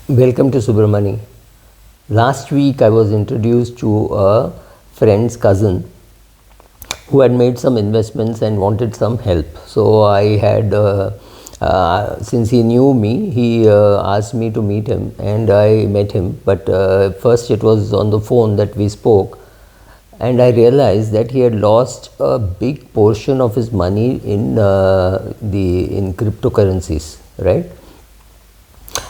Welcome to Subramani. Last week I was introduced to a friend's cousin who had made some investments and wanted some help. So I had, since he knew me, he asked me to meet him, and I met him. But first it was on the phone that we spoke, and I realized that he had lost a big portion of his money in cryptocurrencies, right?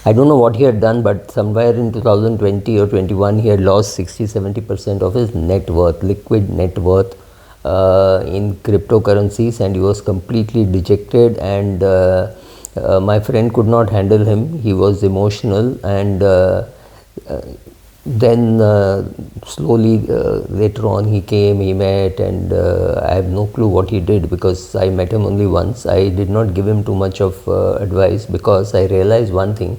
I don't know what he had done, but somewhere in 2020 or 21 he had lost 60-70% of his net worth, liquid net worth, in cryptocurrencies, and he was completely dejected, and my friend could not handle him. He was emotional, and then slowly later on he came, he met, and I have no clue what he did, because I met him only once. I did not give him too much of advice, because I realized one thing,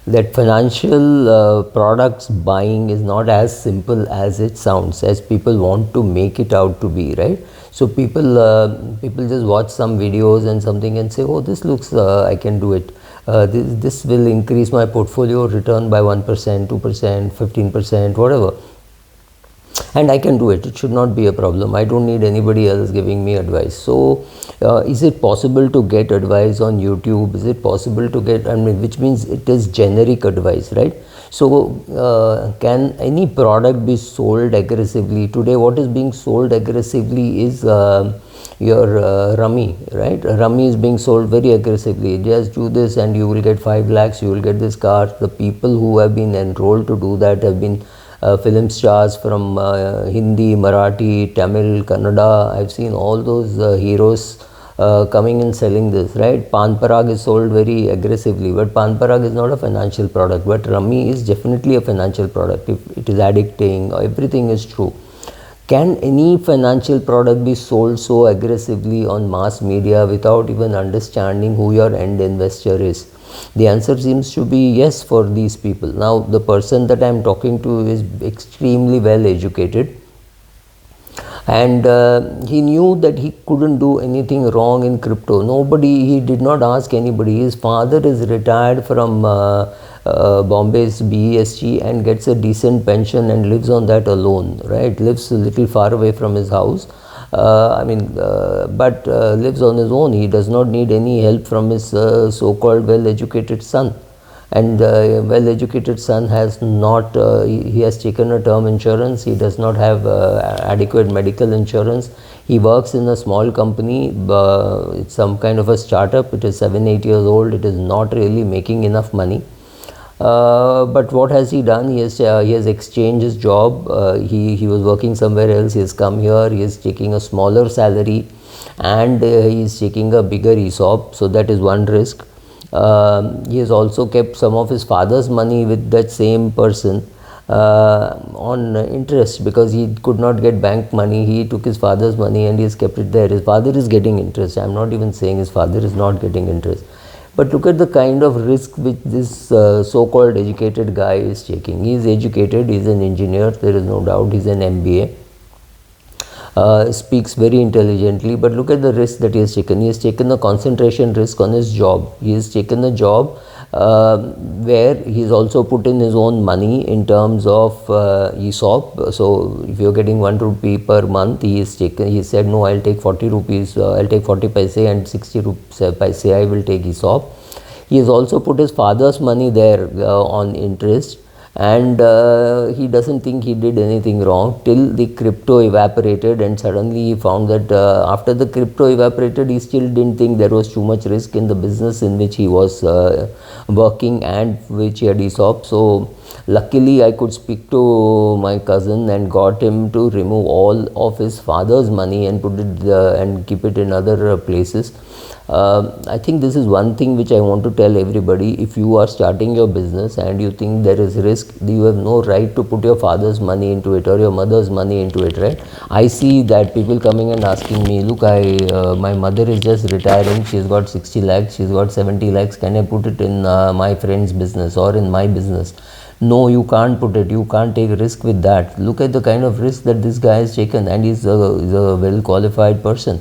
that financial products buying is not as simple as it sounds, as people want to make it out to be, right? So people just watch some videos and something and say, oh, this looks, I can do it. This will increase my portfolio return by 1%, 2%, 15%, whatever, and I can do it. It should not be a problem. I don't need anybody else giving me advice. So is it possible to get advice on YouTube? Is it possible to get, which means it is generic advice, right? So can any product be sold aggressively? Today what is being sold aggressively is your rummy, right? Rummy is being sold very aggressively. Just do this and you will get 5 lakhs, you will get this car. The people who have been enrolled to do that have been film stars from Hindi, Marathi, Tamil, Kannada. I've seen all those heroes coming and selling this, right? Pan Parag is sold very aggressively, but Pan Parag is not a financial product, but Rummy is definitely a financial product. If it is addicting, everything is true. Can any financial product be sold so aggressively on mass media without even understanding who your end investor is? The answer seems to be yes for these people. Now, the person that I am talking to is extremely well educated, and he knew that he couldn't do anything wrong in crypto. He did not ask anybody. His father is retired from Bombay's BEST and gets a decent pension and lives on that alone, right? Lives a little far away from his house. But lives on his own. He does not need any help from his so-called well-educated son. And well-educated son has not, he has taken a term insurance. He does not have adequate medical insurance. He works in a small company. It's some kind of a startup. It is 7-8 years old. It is not really making enough money. But what has he done? He has exchanged his job. He was working somewhere else. He has come here. He is taking a smaller salary, and he is taking a bigger ESOP. So that is one risk. He has also kept some of his father's money with that same person on interest, because he could not get bank money. He took his father's money and he has kept it there. His father is getting interest. I am not even saying his father is not getting interest. But look at the kind of risk which this so-called educated guy is taking. He is educated, he is an engineer, there is no doubt, he is an MBA. Speaks very intelligently, but look at the risk that he has taken. He has taken a concentration risk on his job. He has taken a job where he has also put in his own money in terms of ESOP. So if you are getting 1 rupee per month, he said, no, I'll take 40 rupees, I'll take 40 paise, and 60 paise I will take ESOP. He has also put his father's money there on interest, and he doesn't think he did anything wrong till the crypto evaporated, and suddenly he found that after the crypto evaporated, he still didn't think there was too much risk in the business in which he was working and which he had ESOP. So luckily I could speak to my cousin and got him to remove all of his father's money and put it and keep it in other places. I think this is one thing which I want to tell everybody. If you are starting your business and you think there is risk, you have no right to put your father's money into it or your mother's money into it, right? I see that people coming and asking me, look, my mother is just retiring, she's got 60 lakhs, she's got 70 lakhs, can I put it in my friend's business or in my business? No, you can't put it. You can't take risk with that. Look at the kind of risk that this guy has taken, and he's a well qualified person.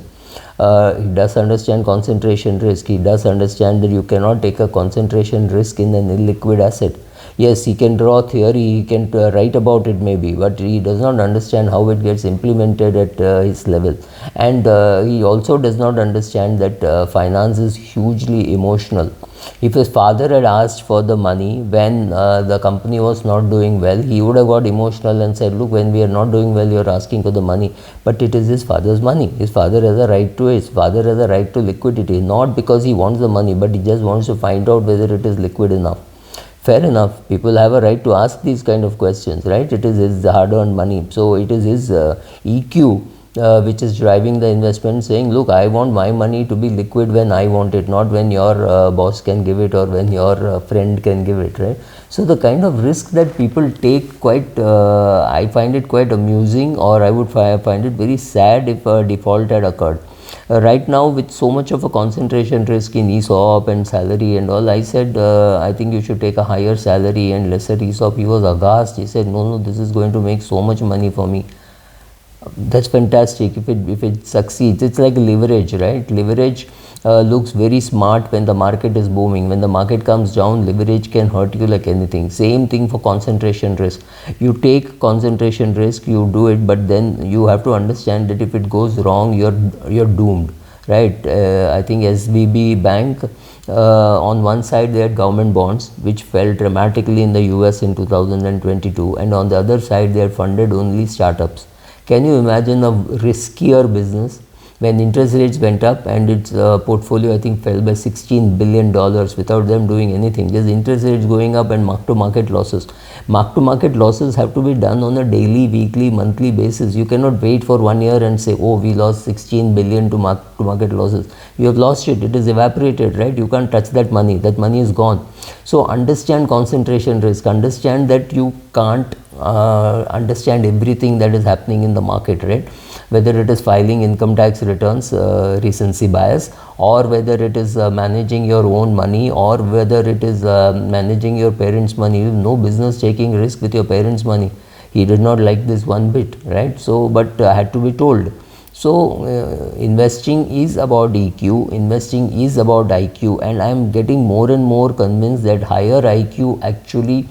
He does understand concentration risk. He does understand that you cannot take a concentration risk in an illiquid asset. Yes, he can draw theory, he can write about it maybe, but he does not understand how it gets implemented at his level. And he also does not understand that finance is hugely emotional. If his father had asked for the money when the company was not doing well, he would have got emotional and said, look, when we are not doing well, you are asking for the money. But it is his father's money. His father has a right to it. His father has a right to liquidity, not because he wants the money, but he just wants to find out whether it is liquid enough. Fair enough, people have a right to ask these kind of questions, right? It is his hard-earned money. So it is his EQ which is driving the investment, saying, look, I want my money to be liquid when I want it, not when your boss can give it or when your friend can give it, right? So the kind of risk that people take, quite I find it quite amusing, or I would find it very sad if a default had occurred. Right now, with so much of a concentration risk in ESOP and salary and all, I said, I think you should take a higher salary and lesser ESOP. He was aghast. He said, no, this is going to make so much money for me. That's fantastic if it succeeds. It's like leverage, right? Leverage looks very smart when the market is booming. When the market comes down, leverage can hurt you like anything. Same thing for concentration risk. You take concentration risk, you do it, but then you have to understand that if it goes wrong, you're doomed, right? I think SVB Bank, on one side they had government bonds which fell dramatically in the US in 2022, and on the other side they had funded only startups. Can you imagine a riskier business when interest rates went up and its portfolio, I think, fell by $16 billion without them doing anything? Just interest rates going up and mark-to-market losses. Mark-to-market losses have to be done on a daily, weekly, monthly basis. You cannot wait for 1 year and say, oh, we lost 16 billion to mark-to-market losses. You have lost it. It is evaporated, right? You can't touch that money. That money is gone. So understand concentration risk. Understand that you can't understand everything that is happening in the market, right? Whether it is filing income tax returns, recency bias, or whether it is managing your own money, or whether it is managing your parents' money. You have no business taking risk with your parents' money. He did not like this one bit, right? So, but had to be told. So, investing is about EQ, investing is about IQ, and I am getting more and more convinced that higher IQ actually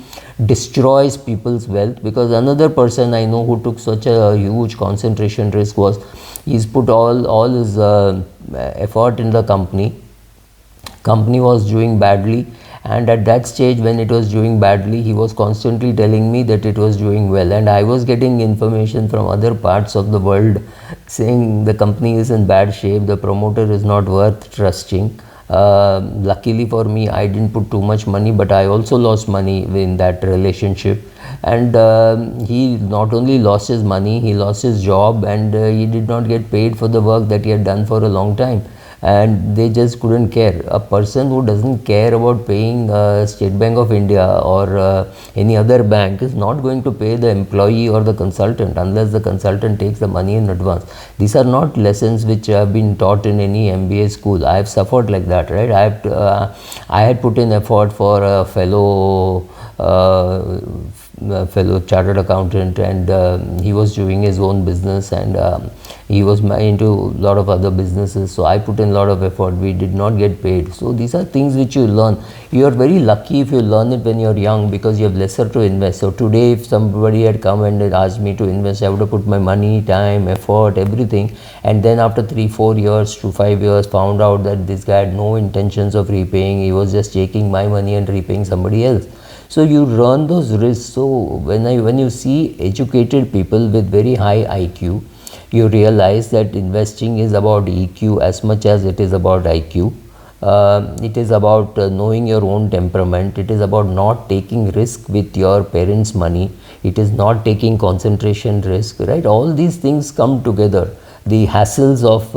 destroys people's wealth. Because another person I know who took such a huge concentration risk was, he's put all his effort in the company was doing badly, and at that stage when it was doing badly, he was constantly telling me that it was doing well, and I was getting information from other parts of the world saying the company is in bad shape, the promoter is not worth trusting. Luckily for me, I didn't put too much money, but I also lost money in that relationship. And he not only lost his money, he lost his job, and he did not get paid for the work that he had done for a long time. And they just couldn't care. A person who doesn't care about paying State Bank of India or any other bank is not going to pay the employee or the consultant unless the consultant takes the money in advance. These are not lessons which have been taught in any MBA school. I have suffered like that, right? I had put in effort for a fellow chartered accountant, and he was doing his own business, and he was into a lot of other businesses. So I put in a lot of effort. We did not get paid. So these are things which you learn. You are very lucky if you learn it when you're young, because you have lesser to invest. So today, if somebody had come and asked me to invest, I would have put my money, time, effort, everything, and then after 3-4 years to 5 years found out that this guy had no intentions of repaying. He was just taking my money and repaying somebody else. So you run those risks. So when you see educated people with very high IQ, you realize that investing is about EQ as much as it is about IQ. It is about knowing your own temperament. It is about not taking risk with your parents' money. It is not taking concentration risk, right? All these things come together. The hassles of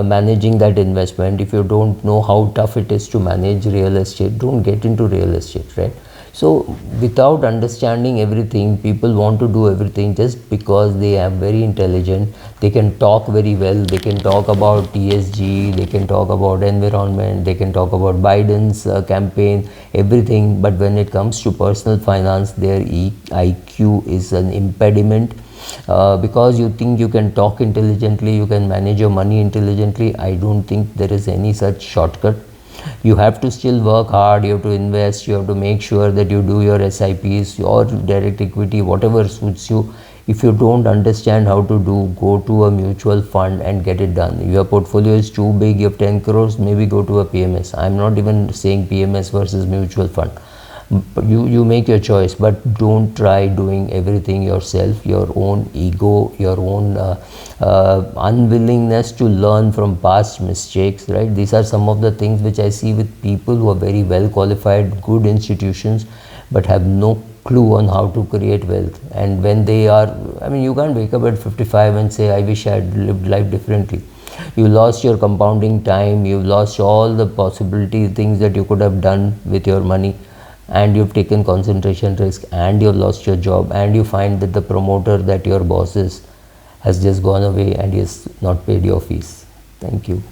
managing that investment. If you don't know how tough it is to manage real estate, don't get into real estate, right? So without understanding everything, people want to do everything just because they are very intelligent. They can talk very well. They can talk about ESG. They can talk about environment. They can talk about Biden's campaign, everything. But when it comes to personal finance, their IQ is an impediment. because you think you can talk intelligently, you can manage your money intelligently. I don't think there is any such shortcut. You have to still work hard, you have to invest, you have to make sure that you do your SIPs, your direct equity, whatever suits you. If you don't understand how to do, go to a mutual fund and get it done. Your portfolio is too big, you have 10 crores, maybe go to a PMS. I'm not even saying PMS versus mutual fund. You make your choice, but don't try doing everything yourself. Your own ego, your own unwillingness to learn from past mistakes, right? These are some of the things which I see with people who are very well qualified, good institutions, but have no clue on how to create wealth. And when they are, I mean, you can't wake up at 55 and say, I wish I had lived life differently. You lost your compounding time, you lost all the possibility things that you could have done with your money, and you've taken concentration risk, and you've lost your job, and you find that the promoter that your boss is has just gone away and he has not paid your fees. Thank you.